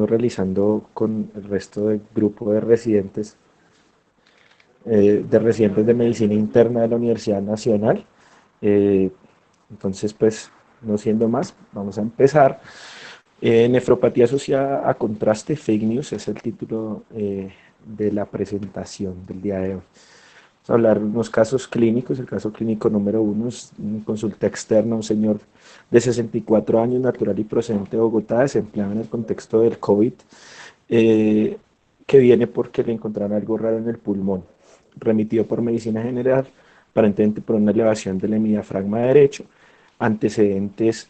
realizando con el resto del grupo de residentes de medicina interna de la Universidad Nacional. Eh, entonces, pues, no siendo más, vamos a empezar. Nefropatía asociada a contraste, fake news, es el título de la presentación del día de hoy. Vamos a hablar de unos casos clínicos. El caso clínico número uno es una consulta externa, un señor de 64 años, natural y procedente de Bogotá, desempleado en el contexto del COVID, eh, que viene porque le encontraron algo raro en el pulmón, remitido por medicina general, aparentemente por una elevación del hemidiafragma derecho, antecedentes,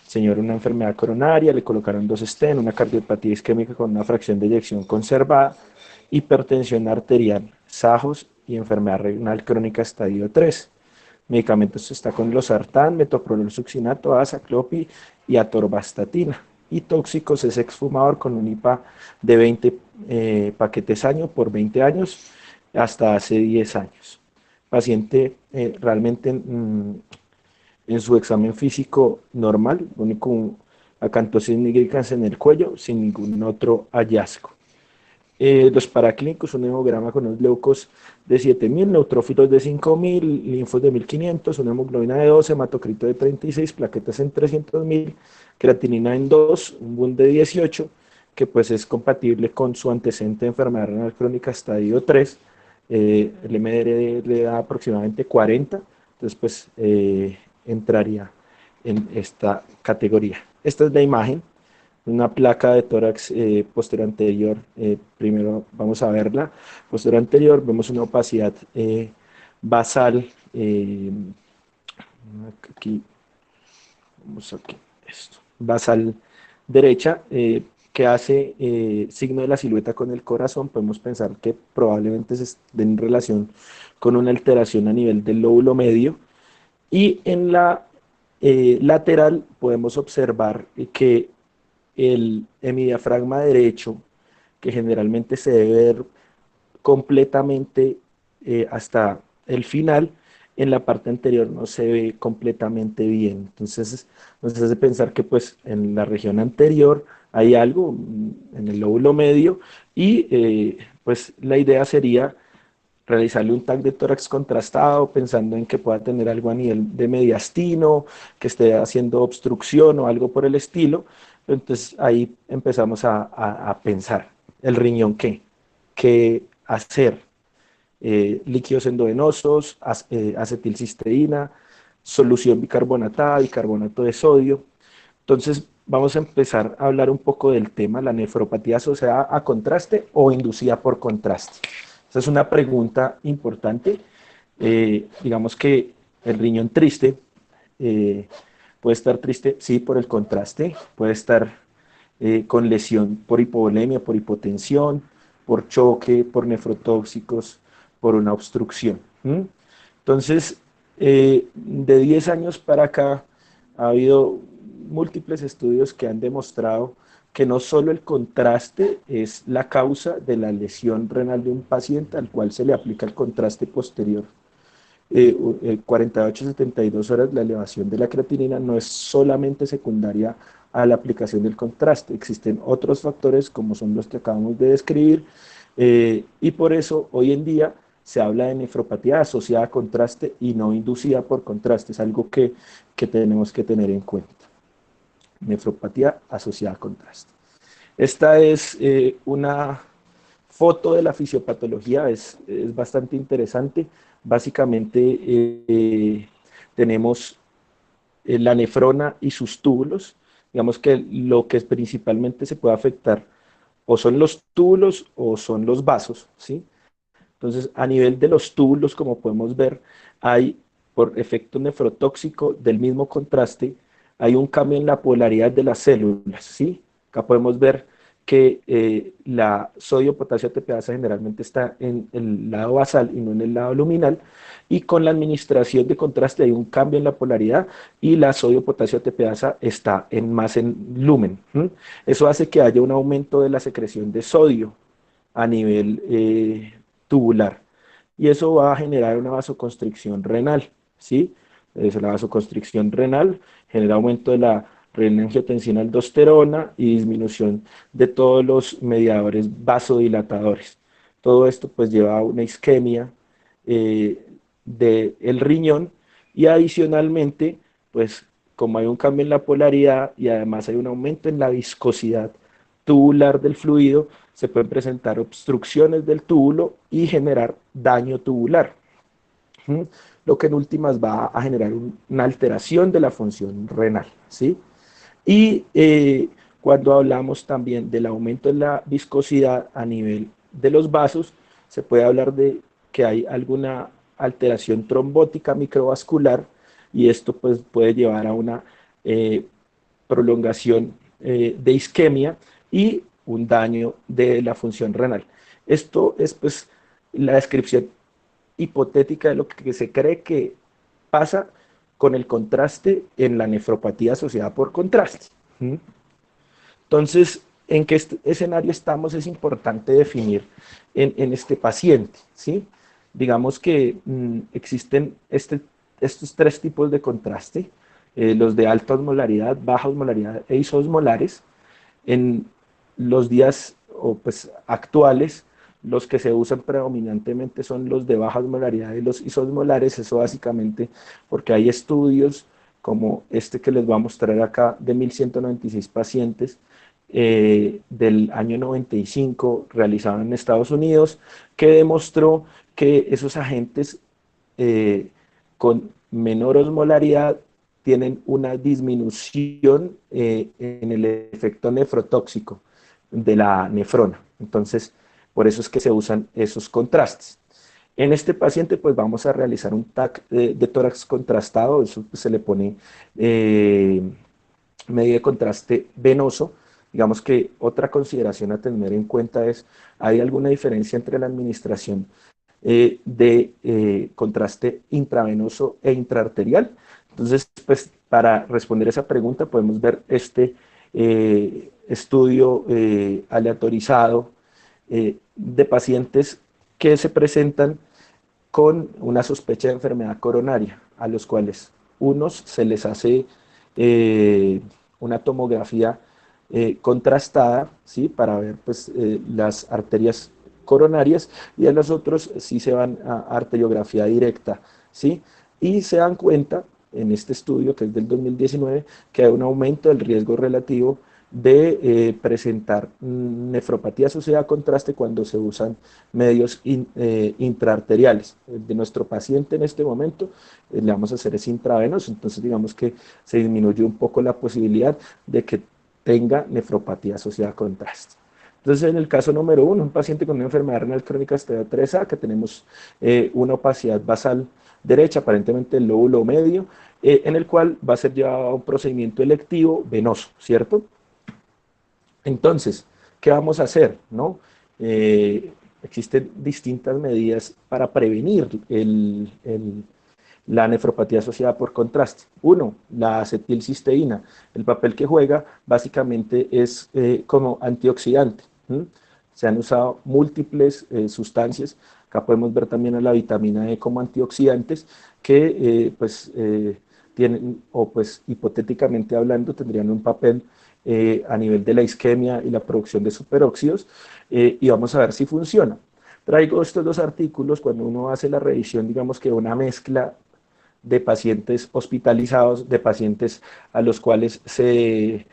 señor, una enfermedad coronaria, le colocaron dos stents, una cardiopatía isquémica con una fracción de eyección conservada, hipertensión arterial, sajos y enfermedad renal crónica estadio 3. Medicamentos está con losartán, metoprolol succinato, azaclopi y atorvastatina. Y tóxicos es exfumador con un IPA de 20 paquetes año por 20 años hasta hace 10 años. Paciente realmente en su examen físico normal, único acantosis nigricans en el cuello sin ningún otro hallazgo. Los paraclínicos, un hemograma con unos leucos de 7.000, neutrófilos de 5.000, linfos de 1.500, una hemoglobina de 12, hematocrito de 36, plaquetas en 300.000, creatinina en 2, un BUN de 18, que pues es compatible con su antecedente de enfermedad renal crónica estadio 3. El MDR le da aproximadamente 40, entonces pues entraría en esta categoría. Esta es la imagen, una placa de tórax posterior anterior. Primero vamos a verla. Posterior anterior vemos una opacidad basal. Aquí, vamos aquí, esto. Basal derecha, que hace signo de la silueta con el corazón. Podemos pensar que probablemente se den en relación con una alteración a nivel del lóbulo medio. Y en la lateral podemos observar que el hemidiafragma derecho, que generalmente se debe ver completamente hasta el final, en la parte anterior no se ve completamente bien. Entonces nos hace pensar que pues en la región anterior hay algo en el lóbulo medio y pues la idea sería realizarle un TAC de tórax contrastado, pensando en que pueda tener algo a nivel de mediastino, que esté haciendo obstrucción o algo por el estilo. Entonces ahí empezamos a pensar, ¿el riñón qué? ¿Qué hacer? Líquidos endovenosos, acetilcisteína, solución bicarbonatada, bicarbonato de sodio. Entonces vamos a empezar a hablar un poco del tema, la nefropatía asociada a contraste o inducida por contraste. Esa es una pregunta importante. Digamos que el riñón triste puede estar triste, sí, por el contraste, puede estar con lesión por hipovolemia, por hipotensión, por choque, por nefrotóxicos, por una obstrucción. ¿Mm? Entonces, de 10 años para acá ha habido múltiples estudios que han demostrado que no solo el contraste es la causa de la lesión renal de un paciente al cual se le aplica el contraste posterior 48-72 horas, la elevación de la creatinina no es solamente secundaria a la aplicación del contraste, existen otros factores como son los que acabamos de describir, y por eso hoy en día se habla de nefropatía asociada a contraste y no inducida por contraste, es algo que tenemos que tener en cuenta. Nefropatía asociada a contraste. Esta es una foto de la fisiopatología, es bastante interesante. Básicamente tenemos la nefrona y sus túbulos. Digamos que lo que principalmente se puede afectar o son los túbulos o son los vasos, ¿sí? Entonces, a nivel de los túbulos, como podemos ver, hay, por efecto nefrotóxico del mismo contraste, hay un cambio en la polaridad de las células, ¿sí? Acá podemos ver que la sodio-potasio ATPasa generalmente está en el lado basal y no en el lado luminal, y con la administración de contraste hay un cambio en la polaridad y la sodio-potasio ATPasa está más en lumen. ¿Sí? Eso hace que haya un aumento de la secreción de sodio a nivel tubular. Y eso va a generar una vasoconstricción renal, ¿sí? La vasoconstricción renal genera aumento de la renin-angiotensina-aldosterona y disminución de todos los mediadores vasodilatadores. Todo esto pues lleva a una isquemia del riñón y adicionalmente, pues como hay un cambio en la polaridad y además hay un aumento en la viscosidad tubular del fluido, se pueden presentar obstrucciones del túbulo y generar daño tubular. ¿Mm? Lo que en últimas va a generar una alteración de la función renal, ¿sí? Y cuando hablamos también del aumento de la viscosidad a nivel de los vasos, se puede hablar de que hay alguna alteración trombótica microvascular y esto pues puede llevar a una eh, prolongación de isquemia y un daño de la función renal. Esto es pues la descripción hipotética de lo que se cree que pasa con el contraste en la nefropatía asociada por contraste. ¿Mm? Entonces, ¿en qué escenario estamos? Es importante definir en este paciente, ¿sí? Digamos que existen estos tres tipos de contraste, los de alta osmolaridad, baja osmolaridad e isosmolares. En los días o pues, actuales, los que se usan predominantemente son los de baja osmolaridad y los isosmolares, eso básicamente porque hay estudios como este que les voy a mostrar acá de 1196 pacientes del año 95 realizado en Estados Unidos, que demostró que esos agentes eh, con menor osmolaridad tienen una disminución en el efecto nefrotóxico de la nefrona. Entonces, por eso es que se usan esos contrastes. En este paciente, pues vamos a realizar un TAC de tórax contrastado, eso pues, se le pone medio de contraste venoso. Digamos que otra consideración a tener en cuenta es, ¿hay alguna diferencia entre la administración de contraste intravenoso e intraarterial? Entonces, pues para responder esa pregunta podemos ver este estudio aleatorizado de pacientes que se presentan con una sospecha de enfermedad coronaria, a los cuales unos se les hace una tomografía contrastada, ¿sí? Para ver pues, las arterias coronarias, y a los otros sí se van a arteriografía directa, ¿sí? Y se dan cuenta en este estudio, que es del 2019, que hay un aumento del riesgo relativo de presentar nefropatía asociada a contraste cuando se usan medios intraarteriales. El de nuestro paciente en este momento le vamos a hacer es intravenoso, entonces digamos que se disminuye un poco la posibilidad de que tenga nefropatía asociada a contraste. Entonces, en el caso número 1, un paciente con una enfermedad renal crónica estadio 3A, que tenemos una opacidad basal derecha, aparentemente el lóbulo medio, en el cual va a ser llevado a un procedimiento electivo venoso, ¿cierto? Entonces, ¿qué vamos a hacer? ¿No? Existen distintas medidas para prevenir la nefropatía asociada por contraste. Uno, la acetilcisteína. El papel que juega básicamente es como antioxidante. Se han usado múltiples sustancias. Acá podemos ver también a la vitamina E como antioxidantes que tienen, o pues hipotéticamente hablando, tendrían un papel a nivel de la isquemia y la producción de superóxidos, y vamos a ver si funciona. Traigo estos dos artículos cuando uno hace la revisión, digamos que una mezcla de pacientes hospitalizados, de pacientes a los cuales se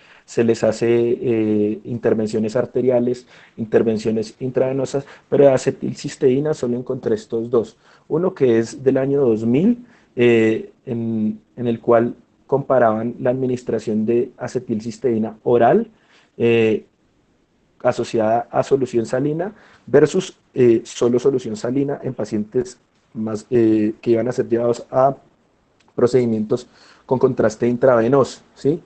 les hace intervenciones arteriales, intervenciones intravenosas, pero de acetilcisteína solo encontré estos dos. Uno que es del año 2000, en el cual comparaban la administración de acetilcisteína oral asociada a solución salina versus solo solución salina en pacientes más, que iban a ser llevados a procedimientos con contraste intravenoso, ¿sí?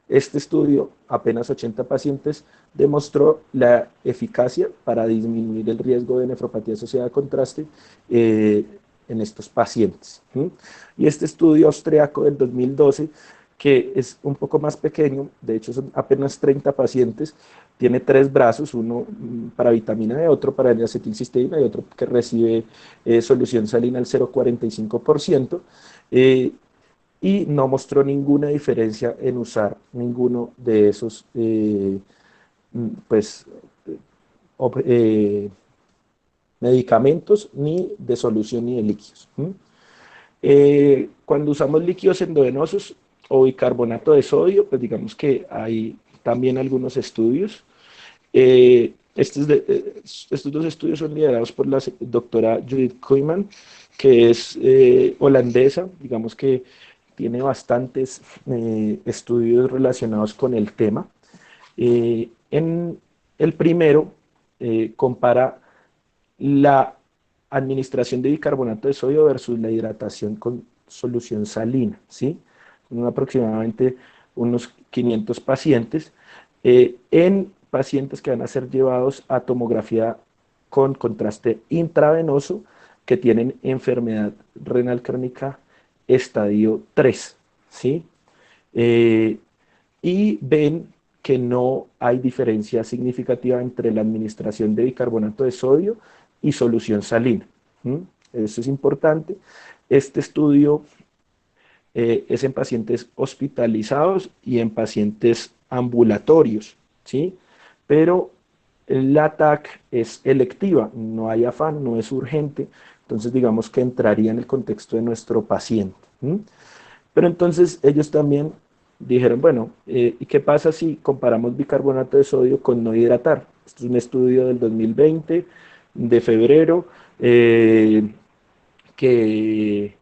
Este estudio, apenas 80 pacientes, demostró la eficacia para disminuir el riesgo de nefropatía asociada a contraste en estos pacientes. ¿Sí? Y este estudio austriaco del 2012, que es un poco más pequeño, de hecho son apenas 30 pacientes, tiene 3 brazos, uno para vitamina D, otro para N-acetilcisteína y otro que recibe solución salina al 0,45%. y no mostró ninguna diferencia en usar ninguno de esos pues, ob- eh, medicamentos ni de solución ni de líquidos. Cuando usamos líquidos endovenosos o bicarbonato de sodio, pues digamos que hay también algunos estudios. Estos dos estudios son liderados por la doctora Judith Koyman, que es holandesa, digamos que tiene bastantes estudios relacionados con el tema. En el primero compara la administración de bicarbonato de sodio versus la hidratación con solución salina, ¿sí? Son aproximadamente unos 500 pacientes, en pacientes que van a ser llevados a tomografía con contraste intravenoso que tienen enfermedad renal crónica estadio 3, ¿sí? Eh, y ven que no hay diferencia significativa entre la administración de bicarbonato de sodio y solución salina. ¿Mm? Eso es importante. Este estudio es en pacientes hospitalizados y en pacientes ambulatorios, ¿sí? Pero la TAC es electiva, no hay afán, no es urgente, entonces digamos que entraría en el contexto de nuestro paciente. ¿Mm? Pero entonces ellos también dijeron, bueno, ¿y qué pasa si comparamos bicarbonato de sodio con no hidratar? Este es un estudio del 2020, de febrero, que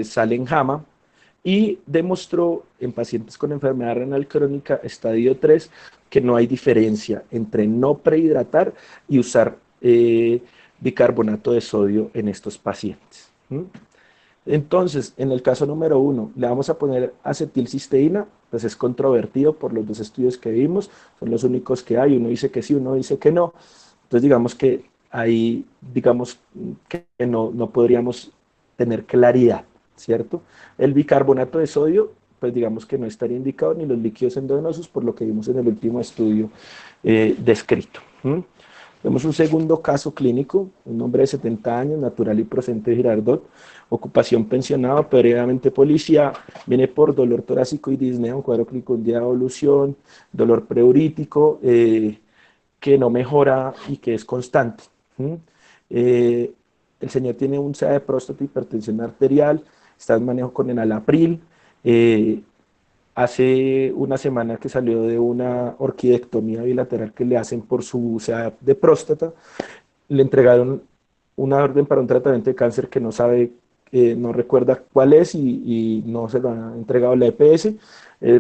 sale en JAMA y demostró en pacientes con enfermedad renal crónica estadio 3 que no hay diferencia entre no prehidratar y usar bicarbonato de sodio en estos pacientes. ¿Mm? Entonces, en el caso número uno, le vamos a poner acetilcisteína, pues es controvertido por los dos estudios que vimos, son los únicos que hay, uno dice que sí, uno dice que no. Entonces, digamos que ahí, digamos que no podríamos tener claridad, ¿cierto? El bicarbonato de sodio, pues digamos que no estaría indicado ni los líquidos endovenosos, por lo que vimos en el último estudio descrito. Vemos un segundo caso clínico, un hombre de 70 años, natural y procedente de Girardot, ocupación pensionado, previamente policía, viene por dolor torácico y disnea, un cuadro clínico de evolución, dolor preurítico, que no mejora y que es constante. ¿Mm? Eh, el señor tiene un CA de próstata, hipertensión arterial, está en manejo con enalapril, eh, hace una semana que salió de una orquidectomía bilateral que le hacen por su CA de próstata, le entregaron una orden para un tratamiento de cáncer que no sabe, no recuerda cuál es y no se lo ha entregado la EPS,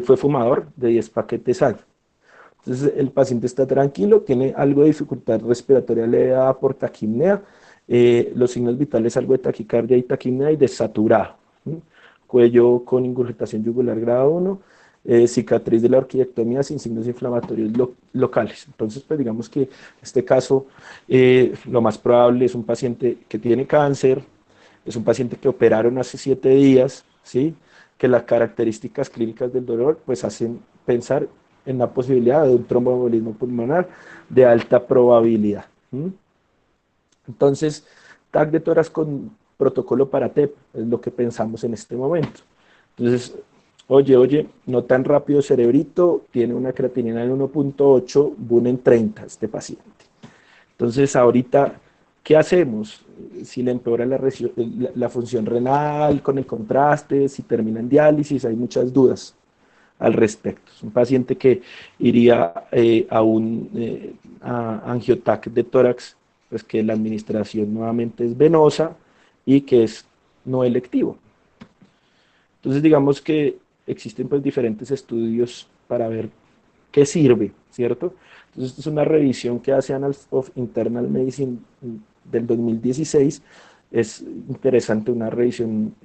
fue fumador de 10 paquetes al. Entonces el paciente está tranquilo, tiene algo de dificultad respiratoria leve por taquipnea, los signos vitales algo de taquicardia y taquipnea y desaturado. ¿Sí? Cuello con ingurgitación yugular grado 1, cicatriz de la orquidectomía sin signos inflamatorios locales. Entonces, pues digamos que en este caso lo más probable es un paciente que tiene cáncer, es un paciente que operaron hace 7 días, ¿sí? Que las características clínicas del dolor pues hacen pensar en la posibilidad de un tromboembolismo pulmonar de alta probabilidad. Entonces, TAC de tórax con protocolo para TEP es lo que pensamos en este momento. Entonces, oye, no tan rápido cerebrito, tiene una creatinina en 1.8, BUN en 30 este paciente. Entonces, ahorita, ¿qué hacemos? Si le empeora la función renal con el contraste, si termina en diálisis, hay muchas dudas al respecto. Es un paciente que iría a un angiotac de tórax, pues que la administración nuevamente es venosa y que es no electivo. Entonces, digamos que existen pues diferentes estudios para ver qué sirve, ¿cierto? Entonces, esto es una revisión que hace Annals of Internal Medicine del 2016. Es interesante una revisión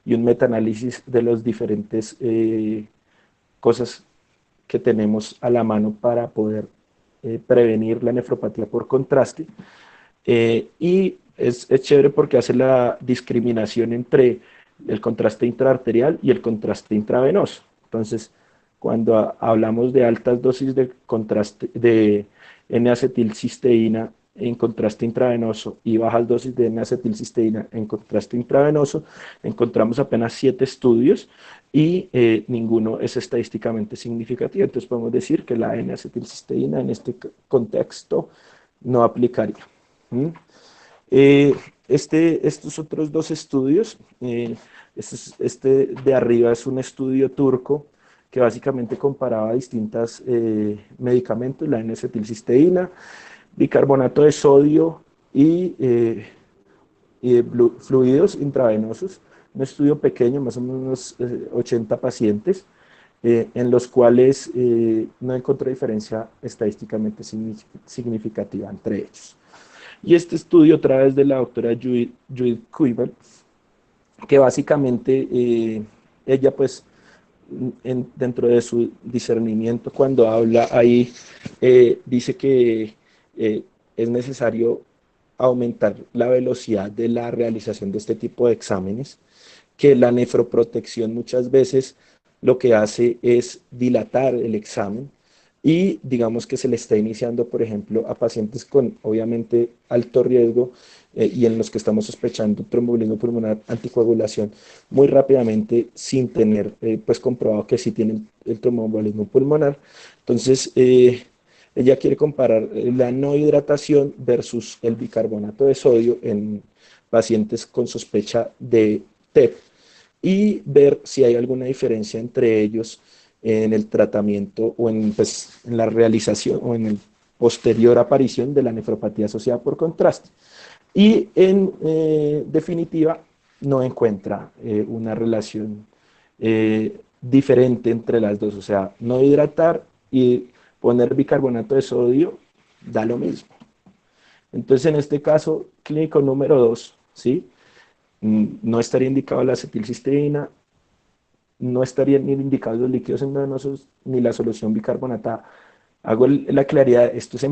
y un metaanálisis de los diferentes cosas que tenemos a la mano para poder prevenir la nefropatía por contraste. Y es chévere porque hace la discriminación entre el contraste intraarterial y el contraste intravenoso. Entonces, cuando hablamos de altas dosis de contraste de N-acetilcisteína en contraste intravenoso y bajas dosis de N-acetilcisteína en contraste intravenoso, encontramos apenas 7 estudios y ninguno es estadísticamente significativo. Entonces podemos decir que la N-acetilcisteína en este contexto no aplicaría. ¿Mm? Eh, estos otros dos estudios, este de arriba es un estudio turco que básicamente comparaba distintos medicamentos, la N-acetilcisteína, bicarbonato de sodio y fluidos intravenosos, un estudio pequeño, más o menos 80 pacientes, en los cuales no encontré diferencia estadísticamente significativa entre ellos. Y este estudio a través de la doctora Judith Kuiper, que básicamente ella pues dentro de su discernimiento cuando habla ahí, dice que es necesario aumentar la velocidad de la realización de este tipo de exámenes, que la nefroprotección muchas veces lo que hace es dilatar el examen y digamos que se le está iniciando, por ejemplo, a pacientes con obviamente alto riesgo y en los que estamos sospechando tromboembolismo pulmonar, anticoagulación, muy rápidamente sin tener pues comprobado que sí tienen el tromboembolismo pulmonar. Entonces, ella quiere comparar la no hidratación versus el bicarbonato de sodio en pacientes con sospecha de TEP y ver si hay alguna diferencia entre ellos en el tratamiento o en, pues, en la realización o en el posterior aparición de la nefropatía asociada por contraste. Y en definitiva, no encuentra una relación diferente entre las dos. O sea, no hidratar y poner bicarbonato de sodio da lo mismo. Entonces, en este caso clínico número 2, ¿sí? No estaría indicado la acetilcisteína, no estarían ni indicados los líquidos endovenosos ni la solución bicarbonatada. Hago la claridad, esto es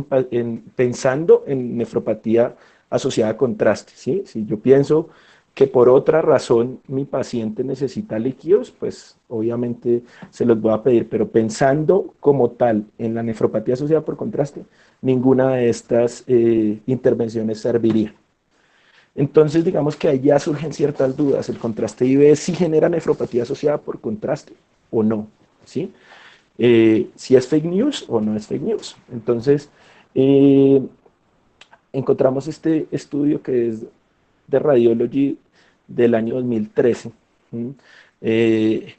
pensando en nefropatía asociada a contraste, ¿sí? Si yo pienso que por otra razón mi paciente necesita líquidos, pues obviamente se los voy a pedir, pero pensando como tal en la nefropatía asociada por contraste, ninguna de estas intervenciones serviría. Entonces, digamos que ahí ya surgen ciertas dudas. ¿El contraste IV sí genera nefropatía asociada por contraste o no? ¿Sí? Si es fake news o no es fake news. Entonces, eh, encontramos este estudio que es de Radiology del año 2013, eh,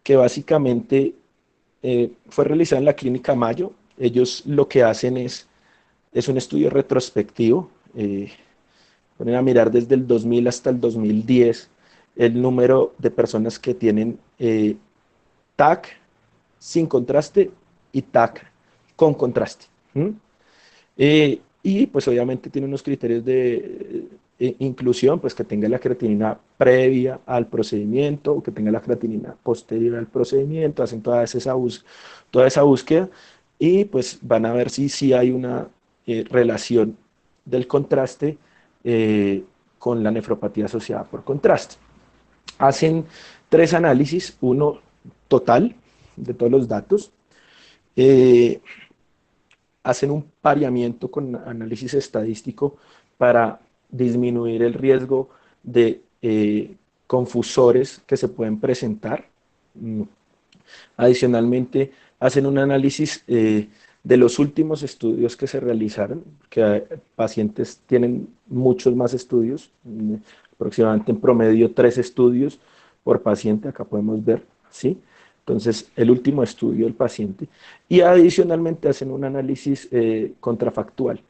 que básicamente fue realizado en la clínica Mayo. Ellos lo que hacen es un estudio retrospectivo. Ponen a mirar desde el 2000 hasta el 2010 el número de personas que tienen TAC sin contraste y TAC con contraste. Y pues obviamente tiene unos criterios de inclusión, pues que tenga la creatinina previa al procedimiento o que tenga la creatinina posterior al procedimiento, hacen toda esa búsqueda y pues van a ver si hay una relación del contraste con la nefropatía asociada por contraste. Hacen 3 análisis, uno total de todos los datos, eh, hacen un pareamiento con análisis estadístico para disminuir el riesgo de confusores que se pueden presentar. Adicionalmente, hacen un análisis de los últimos estudios que se realizaron, que pacientes tienen muchos más estudios, aproximadamente en promedio 3 estudios por paciente, acá podemos ver, ¿sí? Entonces, el último estudio del paciente. Y adicionalmente hacen un análisis contrafactual.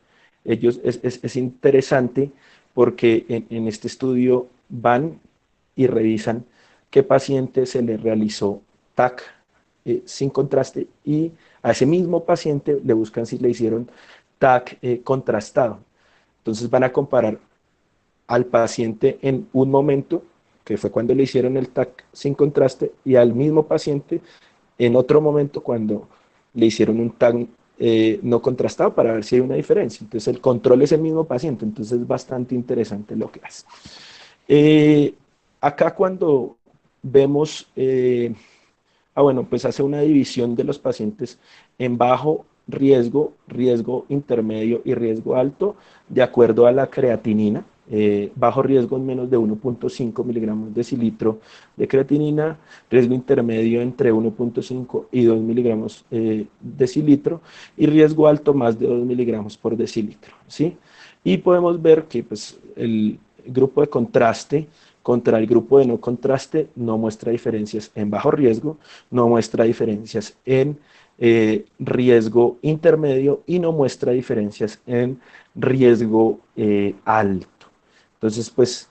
Es interesante porque en este estudio van y revisan qué paciente se le realizó TAC sin contraste y a ese mismo paciente le buscan si le hicieron TAC contrastado. Entonces van a comparar al paciente en un momento, que fue cuando le hicieron el TAC sin contraste, y al mismo paciente en otro momento cuando le hicieron un TAC no contrastado para ver si hay una diferencia. Entonces el control es el mismo paciente, entonces es bastante interesante lo que hace. Acá cuando vemos, bueno, pues hace una división de los pacientes en bajo riesgo, riesgo intermedio y riesgo alto de acuerdo a la creatinina. Bajo riesgo en menos de 1.5 miligramos decilitro de creatinina, riesgo intermedio entre 1.5 y 2 miligramos decilitro y riesgo alto más de 2 miligramos por decilitro, ¿sí? Y podemos ver que pues, el grupo de contraste contra el grupo de no contraste no muestra diferencias en bajo riesgo, no muestra diferencias en riesgo intermedio y no muestra diferencias en riesgo alto. Entonces, pues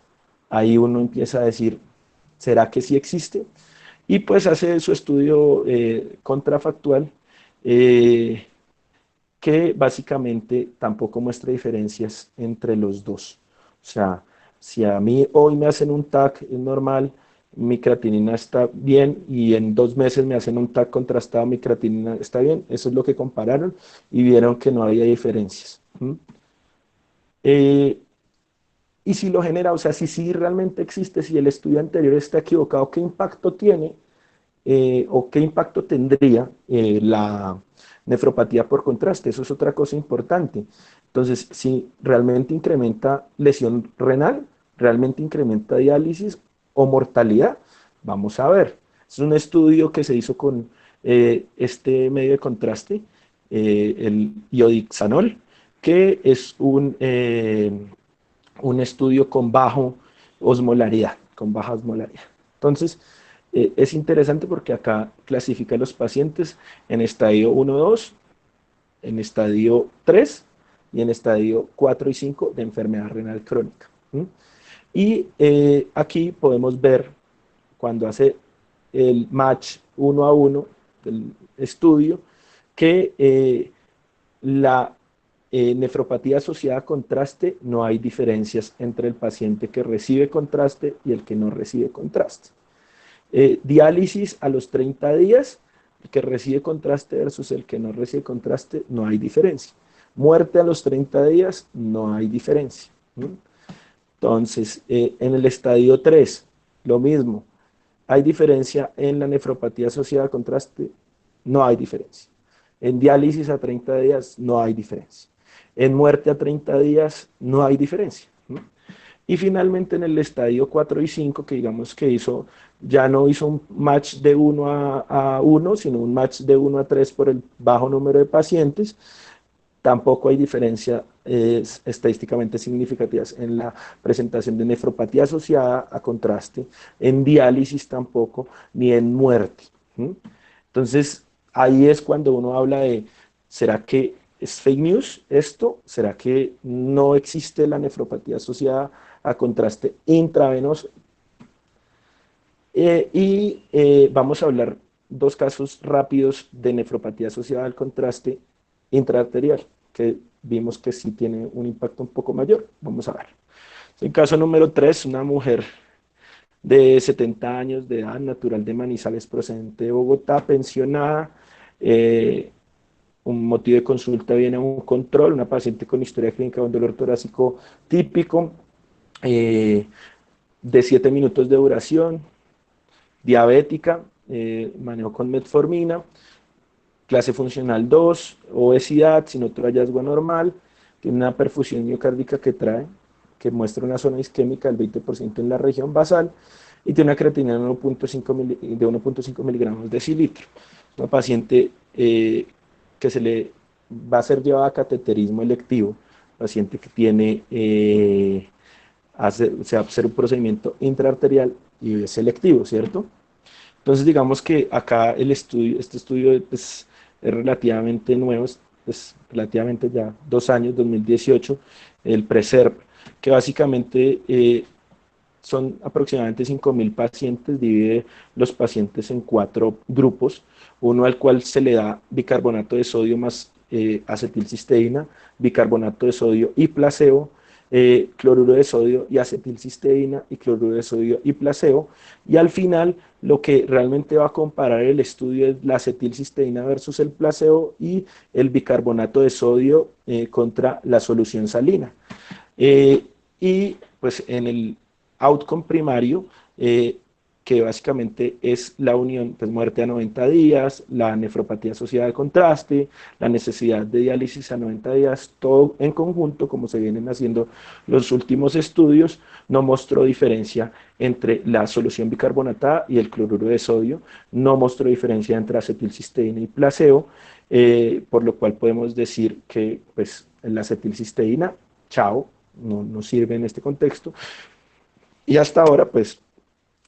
ahí uno empieza a decir, ¿será que sí existe? Y pues hace su estudio contrafactual eh, que básicamente tampoco muestra diferencias entre los dos. O sea, si a mí hoy me hacen un TAC normal, mi creatinina está bien y en 2 meses me hacen un TAC contrastado, mi creatinina está bien, eso es lo que compararon y vieron que no había diferencias. ¿Mm? Eh, y si lo genera, o sea, si sí realmente existe, si el estudio anterior está equivocado, ¿qué impacto tiene o qué impacto tendría la nefropatía por contraste? Eso es otra cosa importante. Entonces, si realmente incrementa lesión renal, realmente incrementa diálisis o mortalidad, vamos a ver. Es un estudio que se hizo con este medio de contraste, el iodixanol, que es un estudio con baja osmolaridad. Entonces, es interesante porque acá clasifica a los pacientes en estadio 1, 2, en estadio 3 y en estadio 4 y 5 de enfermedad renal crónica. ¿Mm? Y aquí podemos ver cuando hace el match 1 a 1 del estudio que la nefropatía asociada a contraste, no hay diferencias entre el paciente que recibe contraste y el que no recibe contraste. Diálisis a los 30 días, el que recibe contraste versus el que no recibe contraste, no hay diferencia. Muerte a los 30 días, no hay diferencia. ¿Mm? Entonces, en el estadio 3, lo mismo. ¿Hay diferencia en la nefropatía asociada a contraste? No hay diferencia. En diálisis a 30 días, no hay diferencia. En muerte a 30 días, no hay diferencia. ¿No? Y finalmente en el estadio 4 y 5, que digamos que ya no hizo un match de 1 a 1, sino un match de 1 a 3 por el bajo número de pacientes, tampoco hay diferencia estadísticamente significativas en la presentación de nefropatía asociada a contraste, en diálisis tampoco, ni en muerte. ¿Sí? Entonces, ahí es cuando uno habla de, ¿será que es fake news esto? ¿Será que no existe la nefropatía asociada a contraste intravenoso? Vamos a hablar dos casos rápidos de nefropatía asociada al contraste intraarterial, que vimos que sí tiene un impacto un poco mayor. Vamos a ver. El caso número 3, una mujer de 70 años de edad, natural de Manizales, procedente de Bogotá, pensionada. Un motivo de consulta viene a un control, una paciente con historia clínica de un dolor torácico típico, de 7 minutos de duración, diabética, manejo con metformina, clase funcional 2, obesidad sin otro hallazgo anormal, tiene una perfusión miocárdica que muestra una zona isquémica del 20% en la región basal y tiene una creatinina de 1.5 miligramos de decilitro. Una paciente que se le va a ser llevada a cateterismo electivo, paciente que tiene, se va a hacer un procedimiento intraarterial y es selectivo, ¿cierto? Entonces, digamos que acá este estudio pues, es relativamente nuevo, es relativamente ya 2 años, 2018, el PRESERVE, que básicamente son aproximadamente 5.000 pacientes, divide los pacientes en 4 grupos, uno al cual se le da bicarbonato de sodio más acetilcisteína, bicarbonato de sodio y placebo, cloruro de sodio y acetilcisteína y cloruro de sodio y placebo, y al final lo que realmente va a comparar el estudio es la acetilcisteína versus el placebo y el bicarbonato de sodio contra la solución salina. Y pues en el outcome primario que básicamente es la unión, pues muerte a 90 días, la nefropatía asociada al contraste, la necesidad de diálisis a 90 días, todo en conjunto, como se vienen haciendo los últimos estudios, no mostró diferencia entre la solución bicarbonatada y el cloruro de sodio, no mostró diferencia entre acetilcisteína y placebo, por lo cual podemos decir que pues, la acetilcisteína, chao, no sirve en este contexto. Y hasta ahora, pues,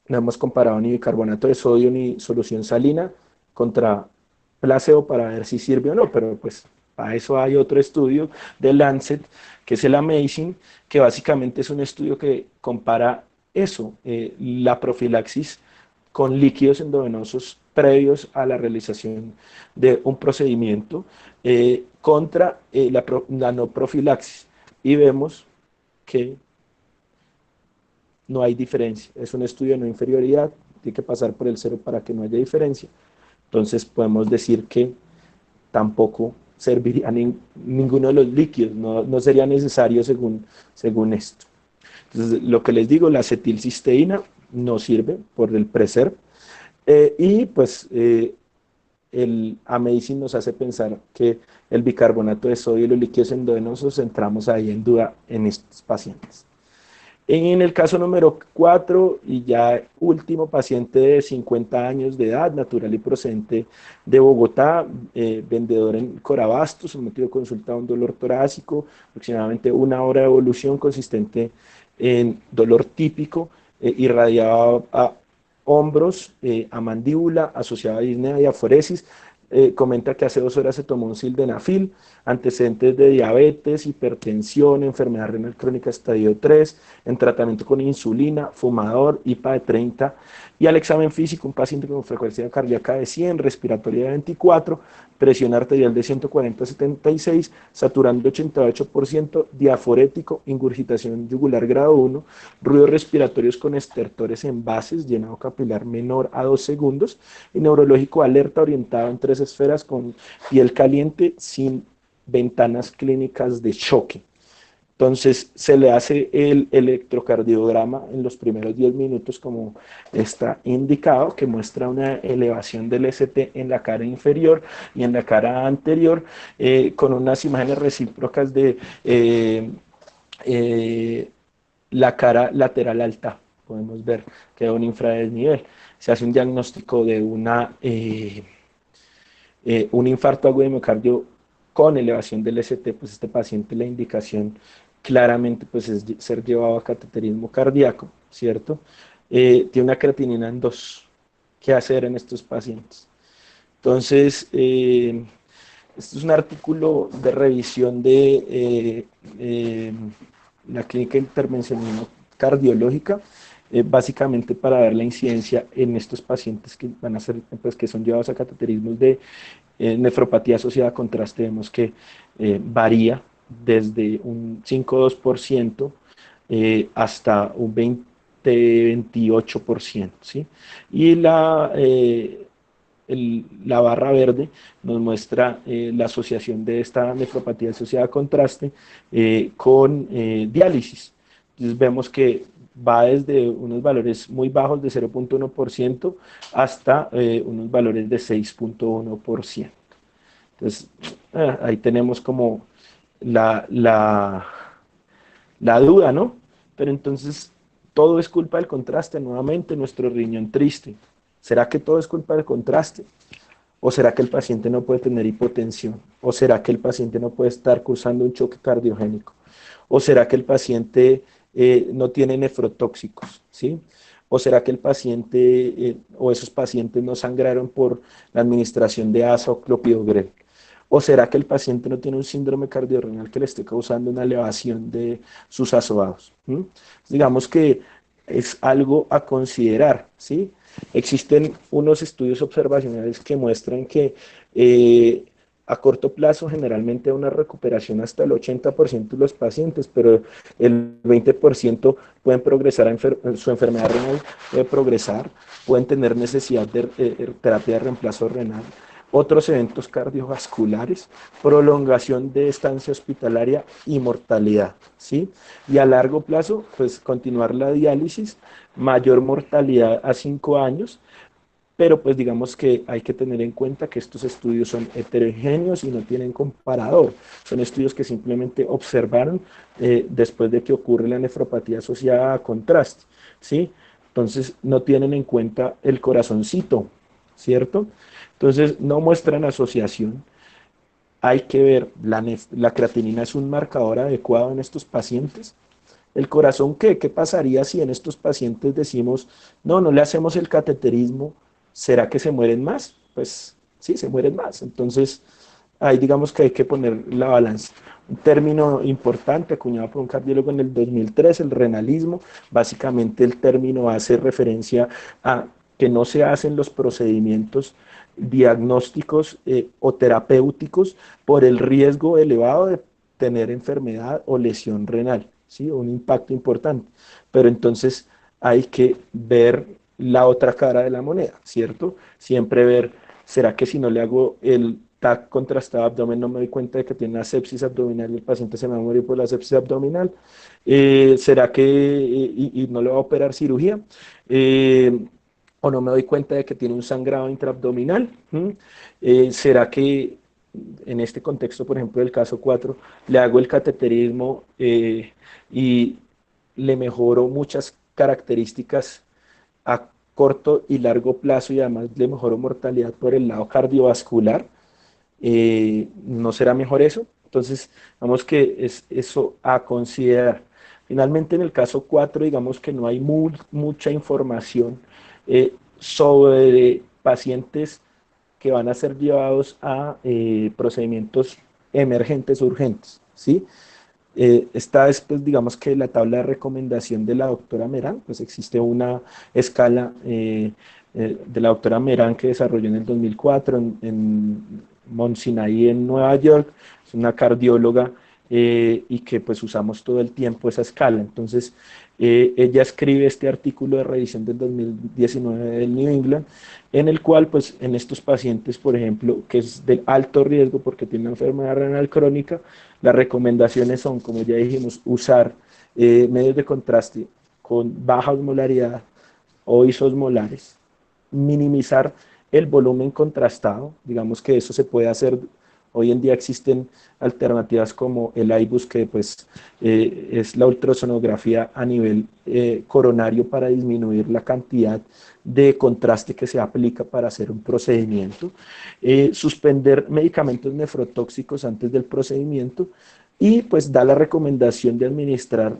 no hemos comparado ni bicarbonato de sodio ni solución salina contra placebo para ver si sirve o no, pero pues para eso hay otro estudio de Lancet, que es el Amazing, que básicamente es un estudio que compara eso, la profilaxis con líquidos endovenosos previos a la realización de un procedimiento contra la no profilaxis. Y vemos que no hay diferencia. Es un estudio de no inferioridad, tiene que pasar por el cero para que no haya diferencia. Entonces podemos decir que tampoco serviría ninguno de los líquidos, no sería necesario según esto. Entonces, lo que les digo, la acetilcisteína no sirve por el Preserve, y pues el Amazing nos hace pensar que el bicarbonato de sodio y los líquidos endovenosos entramos ahí en duda en estos pacientes. En el caso número 4, y ya último, paciente de 50 años de edad, natural y procedente de Bogotá, vendedor en Corabastos, sometido a consulta a un dolor torácico, aproximadamente 1 hora de evolución consistente en dolor típico, irradiado a hombros, a mandíbula, asociado a disnea y aforesis. Comenta que hace 2 horas se tomó un sildenafil, antecedentes de diabetes, hipertensión, enfermedad renal crónica estadio 3, en tratamiento con insulina, fumador, IPA de 30, y al examen físico un paciente con frecuencia cardíaca de 100, respiratoria de 24, presión arterial de 140/76, saturando 88%, diaforético, ingurgitación yugular grado 1, ruidos respiratorios con estertores en bases, llenado capilar menor a 2 segundos, y neurológico alerta orientado en 3 esferas con piel caliente sin ventanas clínicas de choque. Entonces se le hace el electrocardiograma en los primeros 10 minutos como está indicado, que muestra una elevación del ST en la cara inferior y en la cara anterior, con unas imágenes recíprocas de la cara lateral alta. Podemos ver que hay un infradesnivel. Se hace un diagnóstico de un infarto agudo de miocardio con elevación del ST, pues este paciente la indicación claramente pues es ser llevado a cateterismo cardíaco, ¿cierto? Tiene una creatinina en 2. ¿Qué hacer en estos pacientes? Entonces, este es un artículo de revisión de la clínica intervencionismo cardiológica, básicamente para ver la incidencia en estos pacientes que van a ser, pues, que son llevados a cateterismos de nefropatía asociada a contraste. Vemos que varía desde un 5,2% hasta un 28%, ¿sí? Y la barra verde nos muestra la asociación de esta nefropatía asociada a contraste con diálisis. Entonces vemos que va desde unos valores muy bajos de 0,1% hasta unos valores de 6,1%. Entonces, ahí tenemos como la duda, ¿no? Pero entonces, todo es culpa del contraste, nuevamente nuestro riñón triste. ¿Será que todo es culpa del contraste? ¿O será que el paciente no puede tener hipotensión? ¿O será que el paciente no puede estar cursando un choque cardiogénico? ¿O será que el paciente no tiene nefrotóxicos? ¿Sí? ¿O será que el paciente o esos pacientes no sangraron por la administración de ASA o clopidogrel? ¿O será que el paciente no tiene un síndrome cardiorrenal que le esté causando una elevación de sus azoados? Digamos que es algo a considerar, ¿sí? Existen unos estudios observacionales que muestran que a corto plazo generalmente hay una recuperación hasta el 80% de los pacientes, pero el 20% pueden progresar a su enfermedad renal, puede progresar, pueden tener necesidad de terapia de reemplazo renal, otros eventos cardiovasculares, prolongación de estancia hospitalaria y mortalidad, ¿sí? Y a largo plazo, pues continuar la diálisis, mayor mortalidad a 5 años, pero pues digamos que hay que tener en cuenta que estos estudios son heterogéneos y no tienen comparador. Son estudios que simplemente observaron después de que ocurre la nefropatía asociada a contraste, ¿sí? Entonces no tienen en cuenta el corazoncito, ¿cierto? Entonces no muestran asociación. Hay que ver, la creatinina es un marcador adecuado en estos pacientes. ¿El corazón qué? ¿Qué pasaría si en estos pacientes decimos, no, no le hacemos el cateterismo? ¿Será que se mueren más? Pues sí, se mueren más. Entonces, ahí digamos que hay que poner la balanza. Un término importante acuñado por un cardiólogo en el 2003, el renalismo. Básicamente el término hace referencia a que no se hacen los procedimientos diagnósticos o terapéuticos por el riesgo elevado de tener enfermedad o lesión renal, ¿sí? Un impacto importante. Pero entonces hay que ver la otra cara de la moneda, ¿cierto? Siempre ver, ¿será que si no le hago el TAC contrastado abdomen no me doy cuenta de que tiene una sepsis abdominal y el paciente se me va a morir por la sepsis abdominal? ¿Será que y no le va a operar cirugía? ¿O no me doy cuenta de que tiene un sangrado intraabdominal? ¿Será que en este contexto, por ejemplo, del caso 4, le hago el cateterismo y le mejoro muchas características a corto y largo plazo y además le mejoro mortalidad por el lado cardiovascular? ¿No será mejor eso? Entonces, digamos que es eso a considerar. Finalmente, en el caso 4 digamos que no hay mucha información sobre pacientes que van a ser llevados a procedimientos emergentes urgentes, ¿sí? Esta es, pues, digamos que la tabla de recomendación de la doctora Merán, pues existe una escala de la doctora Merán que desarrolló en el 2004 en Mount Sinai en Nueva York, es una cardióloga y que pues usamos todo el tiempo esa escala. Entonces, ella escribe este artículo de revisión del 2019 del New England, en el cual pues en estos pacientes, por ejemplo, que es de alto riesgo porque tienen una enfermedad renal crónica, las recomendaciones son, como ya dijimos, usar medios de contraste con baja osmolaridad o isosmolares, minimizar el volumen contrastado, digamos que eso se puede hacer. Hoy en día existen alternativas como el IBUS, que pues, es la ultrasonografía a nivel coronario para disminuir la cantidad de contraste que se aplica para hacer un procedimiento, suspender medicamentos nefrotóxicos antes del procedimiento y pues da la recomendación de administrar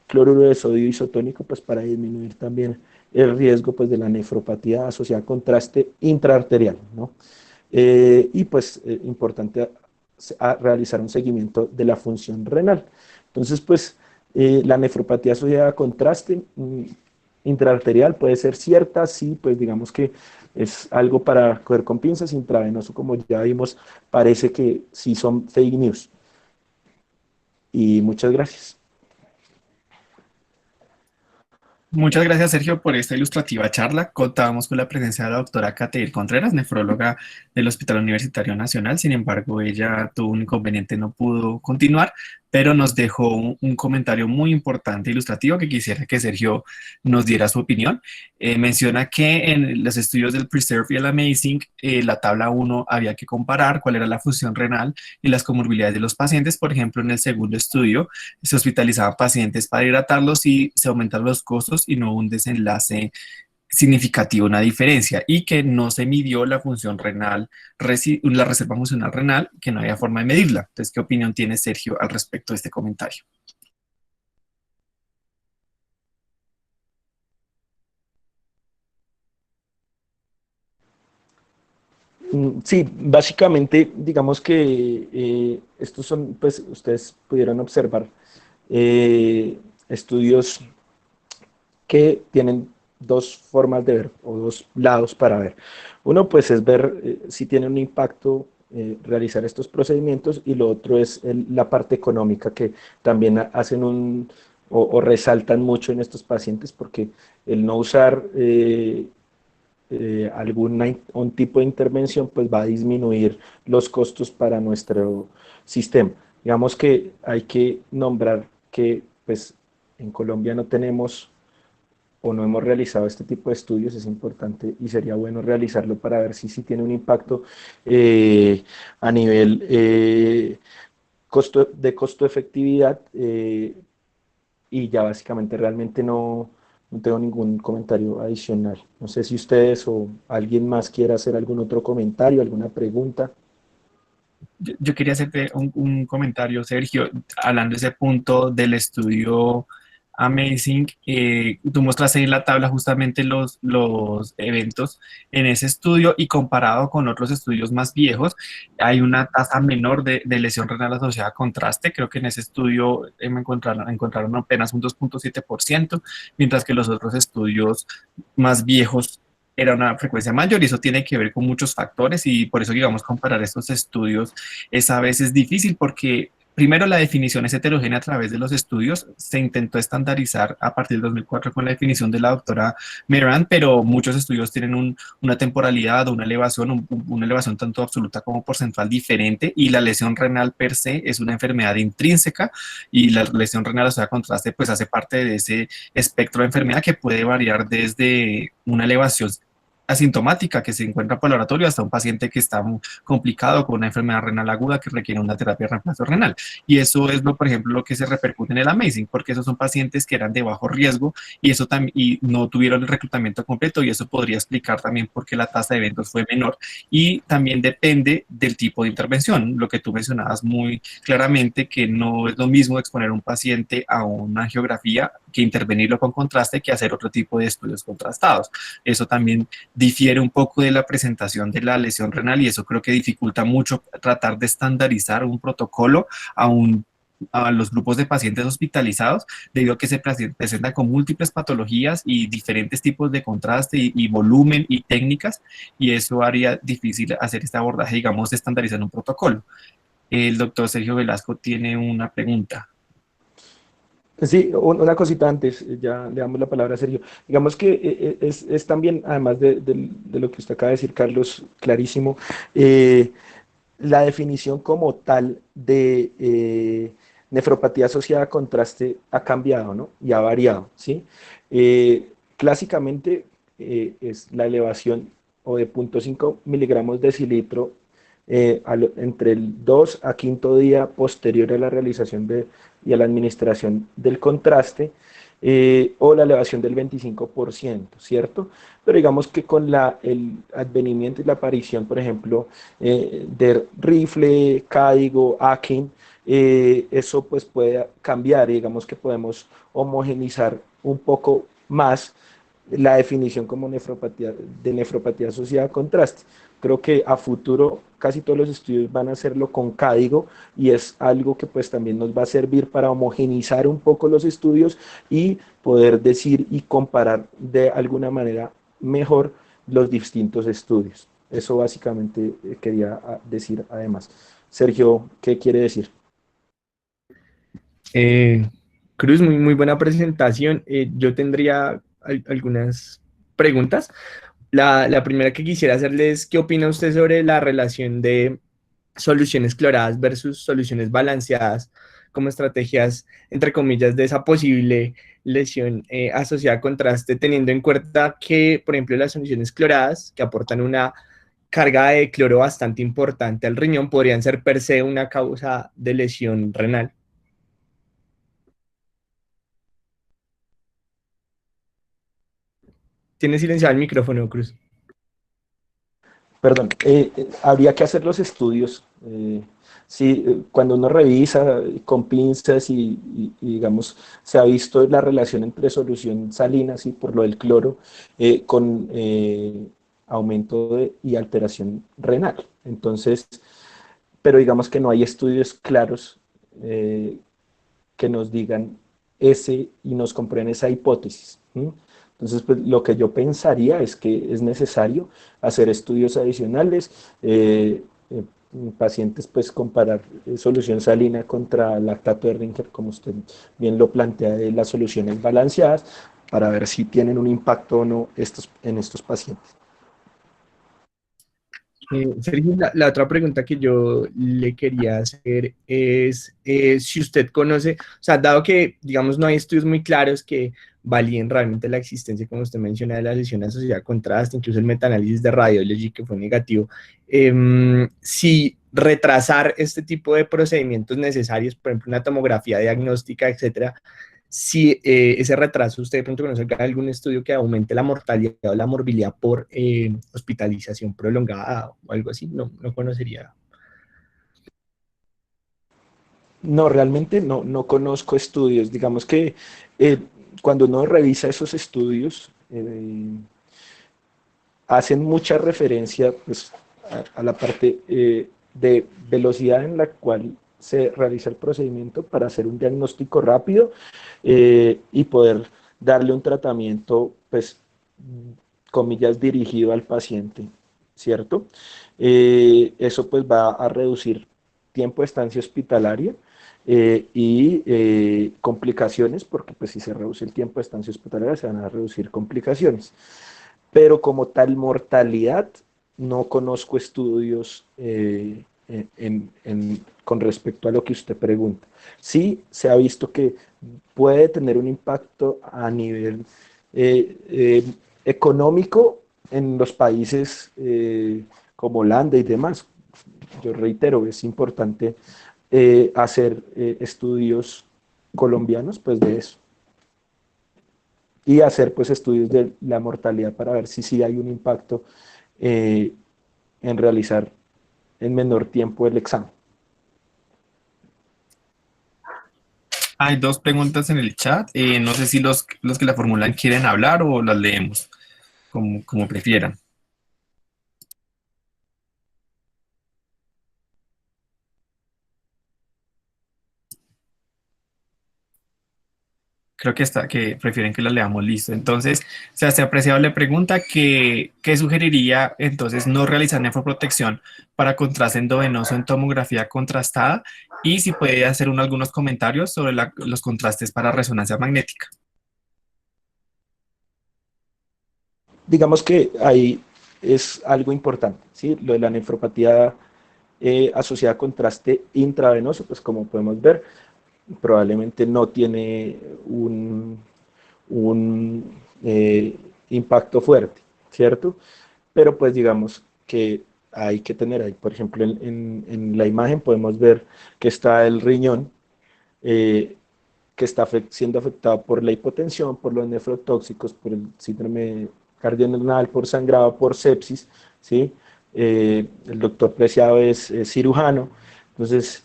cloruro de sodio isotónico pues para disminuir también el riesgo pues de la nefropatía asociada a contraste intraarterial, ¿no? Y pues importante realizar un seguimiento de la función renal. Entonces pues la nefropatía asociada a contraste intraarterial puede ser cierta, sí, pues digamos que es algo para coger con pinzas. Intravenoso, como ya vimos, parece que sí son fake news. Y muchas gracias. Muchas gracias, Sergio, por esta ilustrativa charla. Contábamos con la presencia de la doctora Caterina Contreras, nefróloga del Hospital Universitario Nacional. Sin embargo, ella tuvo un inconveniente, no pudo continuar, pero nos dejó un comentario muy importante, ilustrativo, que quisiera que Sergio nos diera su opinión. Menciona que en los estudios del PRESERVE y el AMAZING, la tabla 1 había que comparar cuál era la función renal y las comorbilidades de los pacientes. Por ejemplo, en el segundo estudio, se hospitalizaban pacientes para hidratarlos y se aumentaron los costos y no un desenlace significativo, una diferencia, y que no se midió la función renal, la reserva funcional renal, que no había forma de medirla. Entonces, ¿qué opinión tiene Sergio al respecto de este comentario? Sí, básicamente, digamos que estos son, pues ustedes pudieron observar estudios que tienen dos formas de ver o dos lados para ver. Uno, pues, es ver si tiene un impacto realizar estos procedimientos, y lo otro es la parte económica, que también hacen o resaltan mucho en estos pacientes, porque el no usar un tipo de intervención, pues va a disminuir los costos para nuestro sistema. Digamos que hay que nombrar que pues en Colombia no tenemos o no hemos realizado este tipo de estudios, es importante y sería bueno realizarlo para ver si tiene un impacto eh, a nivel costo efectividad, y ya básicamente realmente no tengo ningún comentario adicional. No sé si ustedes o alguien más quiera hacer algún otro comentario, alguna pregunta. Yo quería hacerte un comentario, Sergio, hablando de ese punto del estudio Amazing. Tú mostraste en la tabla justamente los eventos en ese estudio y comparado con otros estudios más viejos, hay una tasa menor de lesión renal asociada a contraste. Creo que en ese estudio encontraron apenas un 2,7%, mientras que los otros estudios más viejos era una frecuencia mayor, y eso tiene que ver con muchos factores, y por eso, digamos, comparar estos estudios es a veces difícil porque primero la definición es heterogénea a través de los estudios. Se intentó estandarizar a partir del 2004 con la definición de la doctora Meran, pero muchos estudios tienen una temporalidad o una elevación tanto absoluta como porcentual diferente, y la lesión renal per se es una enfermedad intrínseca, y la lesión renal asociada a contraste pues hace parte de ese espectro de enfermedad que puede variar desde una elevación asintomática que se encuentra por laboratorio hasta un paciente que está muy complicado con una enfermedad renal aguda que requiere una terapia de reemplazo renal. Y eso es, por ejemplo, lo que se repercute en el Amazing, porque esos son pacientes que eran de bajo riesgo y eso también y no tuvieron el reclutamiento completo, y eso podría explicar también por qué la tasa de eventos fue menor. Y también depende del tipo de intervención, lo que tú mencionabas muy claramente, que no es lo mismo exponer a un paciente a una angiografía que intervenirlo con contraste que hacer otro tipo de estudios contrastados. Eso también difiere un poco de la presentación de la lesión renal, y eso creo que dificulta mucho tratar de estandarizar un protocolo a a los grupos de pacientes hospitalizados, debido a que se presentan con múltiples patologías y diferentes tipos de contraste y volumen y técnicas, y eso haría difícil hacer este abordaje, digamos, de estandarizar un protocolo. El doctor Sergio Velasco tiene una pregunta. Sí, una cosita antes, ya le damos la palabra a Sergio. Digamos que es también, además de lo que usted acaba de decir, Carlos, clarísimo, eh, la definición como tal de nefropatía asociada a contraste ha cambiado, ¿no? Y ha variado, ¿sí? Clásicamente es la elevación o de 0,5 miligramos decilitro entre el 2 a quinto día posterior a la realización y a la administración del contraste, o la elevación del 25%, ¿cierto? Pero digamos que con el advenimiento y la aparición, por ejemplo, de Rifle, Cádigo, Akin, eso pues puede cambiar, y digamos que podemos homogenizar un poco más la definición como nefropatía asociada a contraste. Creo que a futuro casi todos los estudios van a hacerlo con Cádigo, y es algo que pues también nos va a servir para homogenizar un poco los estudios y poder decir y comparar de alguna manera mejor los distintos estudios. Eso básicamente quería decir además. Sergio, ¿qué quiere decir? Eh, Cruz, muy buena presentación. Yo tendría algunas preguntas. La primera que quisiera hacerles, ¿qué opina usted sobre la relación de soluciones cloradas versus soluciones balanceadas como estrategias, entre comillas, de esa posible lesión asociada a contraste, teniendo en cuenta que, por ejemplo, las soluciones cloradas, que aportan una carga de cloro bastante importante al riñón, podrían ser per se una causa de lesión renal? Tiene silenciado el micrófono, Cruz. Perdón, habría que hacer los estudios. Sí, cuando uno revisa con pinzas digamos, se ha visto la relación entre solución salina, sí, por lo del cloro, con aumento y alteración renal. Entonces, pero digamos que no hay estudios claros que nos digan ese y nos comprueben esa hipótesis. ¿Sí? Entonces, pues, lo que yo pensaría es que es necesario hacer estudios adicionales, pacientes, pues comparar solución salina contra lactato de Rinker, como usted bien lo plantea, de las soluciones balanceadas, para ver si tienen un impacto o no en estos pacientes. Sergio, la otra pregunta que yo le quería hacer es si usted conoce, o sea, dado que, digamos, no hay estudios muy claros que validen realmente la existencia, como usted menciona, de la lesión asociada a contraste, incluso el metaanálisis de Radiology que fue negativo, si retrasar este tipo de procedimientos necesarios, por ejemplo, una tomografía diagnóstica, etcétera, si ese retraso, usted de pronto conoce algún estudio que aumente la mortalidad o la morbilidad por hospitalización prolongada o algo así, no conocería. No, realmente no conozco estudios. Digamos que eh, cuando uno revisa esos estudios, hacen mucha referencia pues, a la parte de velocidad en la cual se realiza el procedimiento para hacer un diagnóstico rápido y poder darle un tratamiento, pues, comillas, dirigido al paciente, ¿cierto? Eso pues va a reducir tiempo de estancia hospitalaria y complicaciones, porque pues si se reduce el tiempo de estancia hospitalaria se van a reducir complicaciones. Pero como tal mortalidad, no conozco estudios con respecto a lo que usted pregunta. Sí, se ha visto que puede tener un impacto a nivel económico en los países como Holanda y demás. Yo reitero, es importante hacer estudios colombianos pues de eso y hacer pues estudios de la mortalidad para ver si sí hay un impacto eh, en realizar en menor tiempo el examen. Hay dos preguntas en el chat. No sé si los que la formulan quieren hablar o las leemos, como prefieran. Creo que prefieren que las leamos listo. Entonces, Sebastián Preciado le pregunta qué sugeriría entonces no realizar nefroprotección para contraste endovenoso en tomografía contrastada y si puede hacer algunos comentarios sobre los contrastes para resonancia magnética. Digamos que ahí es algo importante, ¿sí? Lo de la nefropatía asociada a contraste intravenoso, pues como podemos ver, probablemente no tiene un impacto fuerte, ¿cierto? Pero pues digamos que hay que tener ahí, por ejemplo, en la imagen podemos ver que está el riñón, eh, que está siendo afectado por la hipotensión, por los nefrotóxicos, por el síndrome cardiorenal, por sangrado, por sepsis, ¿sí? El doctor Preciado es cirujano, entonces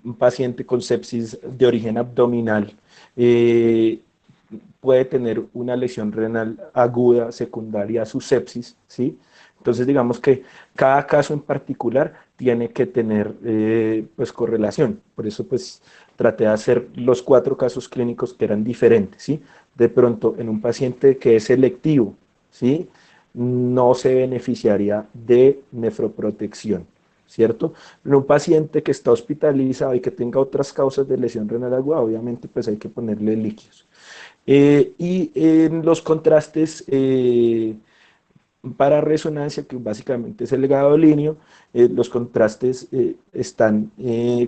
un paciente con sepsis de origen abdominal eh, puede tener una lesión renal aguda secundaria a su sepsis, ¿sí? Entonces, digamos que cada caso en particular tiene que tener pues correlación. Por eso, pues, traté de hacer los 4 casos clínicos que eran diferentes, ¿sí? De pronto, en un paciente que es selectivo, ¿sí? No se beneficiaría de nefroprotección, ¿cierto? En un paciente que está hospitalizado y que tenga otras causas de lesión renal aguda, obviamente, pues hay que ponerle líquidos. Y en los contrastes para resonancia, que básicamente es el gadolinio, los contrastes están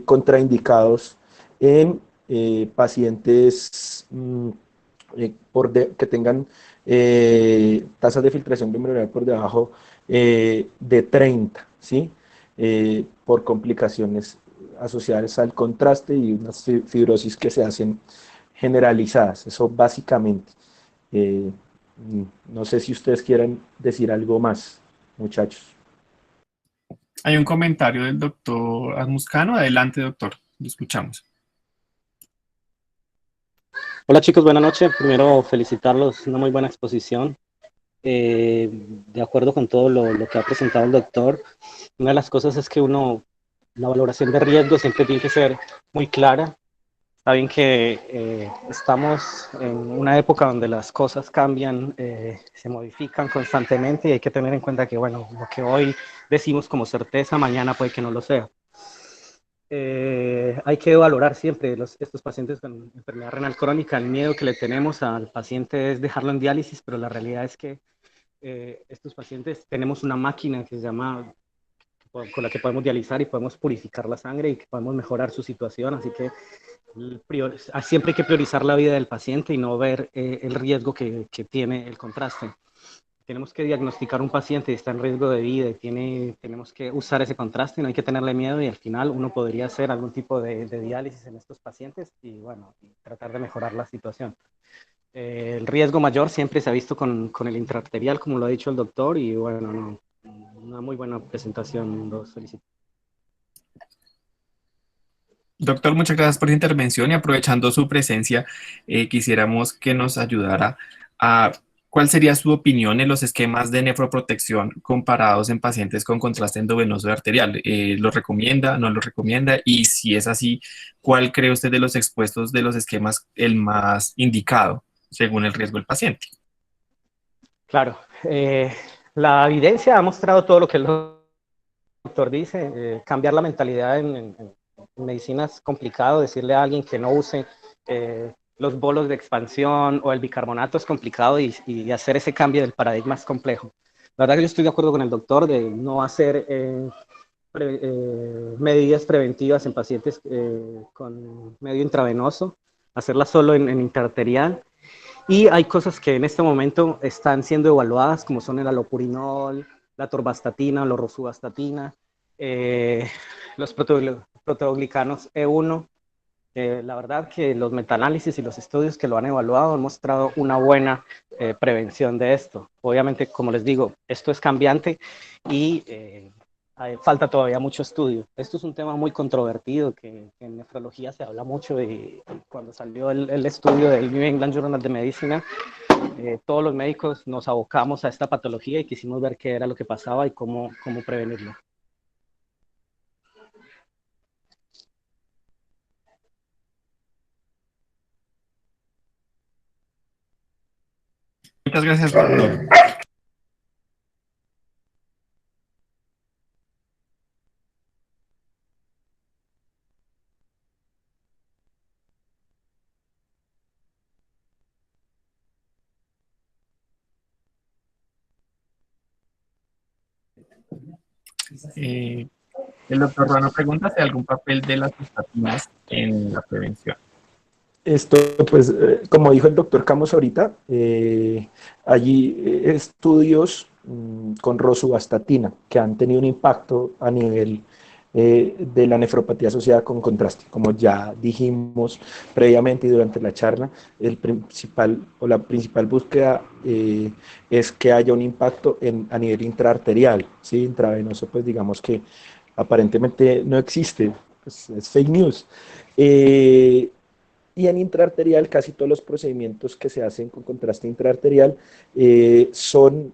contraindicados en pacientes que tengan tasas de filtración glomerular por debajo de 30, ¿sí? Por complicaciones asociadas al contraste y unas fibrosis que se hacen generalizadas. Eso básicamente. Eh, no sé si ustedes quieran decir algo más, muchachos. Hay un comentario del doctor Asmuscano. Adelante, doctor. Lo escuchamos. Hola chicos, buenas noches. Primero felicitarlos, una muy buena exposición. De acuerdo con todo lo que ha presentado el doctor, una de las cosas es que la valoración de riesgo siempre tiene que ser muy clara. Está bien que estamos en una época donde las cosas cambian, se modifican constantemente y hay que tener en cuenta que, bueno, lo que hoy decimos como certeza, mañana puede que no lo sea. Hay que valorar siempre estos pacientes con enfermedad renal crónica. El miedo que le tenemos al paciente es dejarlo en diálisis, pero la realidad es que estos pacientes tenemos una máquina que se llama, con la que podemos dializar y podemos purificar la sangre y que podemos mejorar su situación, así que siempre hay que priorizar la vida del paciente y no ver el riesgo que tiene el contraste. Tenemos que diagnosticar un paciente y está en riesgo de vida y tenemos que usar ese contraste, no hay que tenerle miedo y al final uno podría hacer algún tipo de diálisis en estos pacientes y bueno, tratar de mejorar la situación. El riesgo mayor siempre se ha visto con el intraarterial, como lo ha dicho el doctor, y bueno, no, una muy buena presentación, los felicito. Doctor, muchas gracias por su intervención y aprovechando su presencia, quisiéramos que nos ayudara a cuál sería su opinión en los esquemas de nefroprotección comparados en pacientes con contraste endovenoso y arterial. ¿Lo recomienda, no lo recomienda? Y si es así, ¿cuál cree usted de los expuestos de los esquemas el más indicado según el riesgo del paciente? Claro, la evidencia ha mostrado todo lo que el doctor dice, cambiar la mentalidad en medicina es complicado, decirle a alguien que no use los bolos de expansión o el bicarbonato es complicado y hacer ese cambio del paradigma es complejo. La verdad que yo estoy de acuerdo con el doctor de no hacer medidas preventivas en pacientes con medio intravenoso, hacerlas solo en intraarterial. Y hay cosas que en este momento están siendo evaluadas, como son el alopurinol, la torvastatina, la rosuvastatina, los proteoglicanos E1. La verdad que los metaanálisis y los estudios que lo han evaluado han mostrado una buena prevención de esto. Obviamente, como les digo, esto es cambiante y falta todavía mucho estudio. Esto es un tema muy controvertido que en nefrología se habla mucho y cuando salió el estudio del New England Journal de Medicina, todos los médicos nos abocamos a esta patología y quisimos ver qué era lo que pasaba y cómo prevenirlo. Muchas gracias, doctor. El doctor Ruano pregunta si hay algún papel de las estatinas en la prevención. Esto, pues, como dijo el doctor Camus ahorita, allí estudios con rosuvastatina que han tenido un impacto a nivel de la nefropatía asociada con contraste. Como ya dijimos previamente y durante la charla, la principal búsqueda es que haya un impacto a nivel intraarterial, ¿sí? Intravenoso, pues digamos que aparentemente no existe, pues, es fake news. Y en intraarterial, casi todos los procedimientos que se hacen con contraste intraarterial son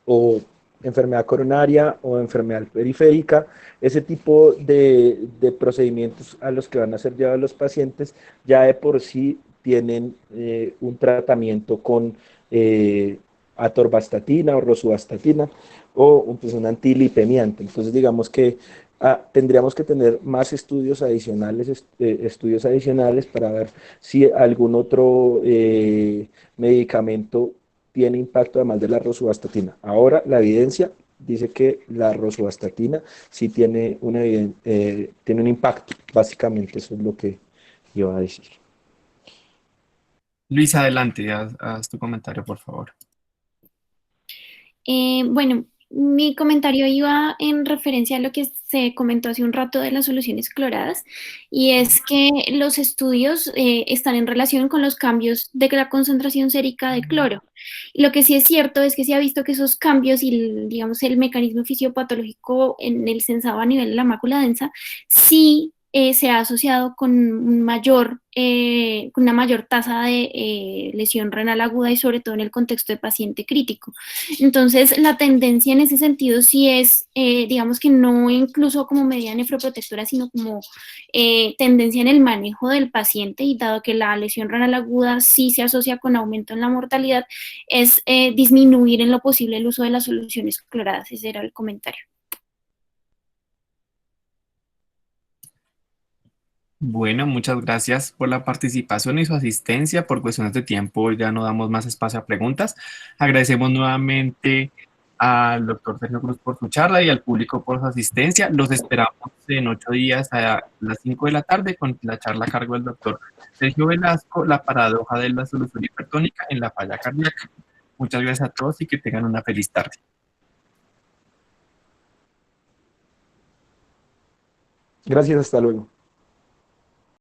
o enfermedad coronaria o enfermedad periférica. Ese tipo de procedimientos a los que van a ser llevados los pacientes ya de por sí tienen un tratamiento con atorvastatina o rosuvastatina o pues, un antilipemiante. Entonces digamos que tendríamos que tener más estudios adicionales para ver si algún otro medicamento tiene impacto además de la rosuvastatina. Ahora la evidencia dice que la rosuvastatina sí tiene, tiene un impacto, básicamente eso es lo que iba a decir. Luis, adelante, haz tu comentario, por favor. Bueno, mi comentario iba en referencia a lo que se comentó hace un rato de las soluciones cloradas, y es que los estudios están en relación con los cambios de la concentración sérica de cloro. Y lo que sí es cierto es que se ha visto que esos cambios y, digamos, el mecanismo fisiopatológico en el sensado a nivel de la mácula densa, sí se ha asociado con con una mayor tasa de lesión renal aguda y sobre todo en el contexto de paciente crítico. Entonces, la tendencia en ese sentido sí es, digamos que no incluso como medida nefroprotectora, sino como tendencia en el manejo del paciente, y dado que la lesión renal aguda sí se asocia con aumento en la mortalidad, es disminuir en lo posible el uso de las soluciones cloradas. Ese era el comentario. Bueno, muchas gracias por la participación y su asistencia. Por cuestiones de tiempo ya no damos más espacio a preguntas. Agradecemos nuevamente al doctor Sergio Cruz por su charla y al público por su asistencia. Los esperamos en 8 días a las 5 de la tarde con la charla a cargo del doctor Sergio Velasco, la paradoja de la solución hipertónica en la falla cardíaca. Muchas gracias a todos y que tengan una feliz tarde. Gracias, hasta luego.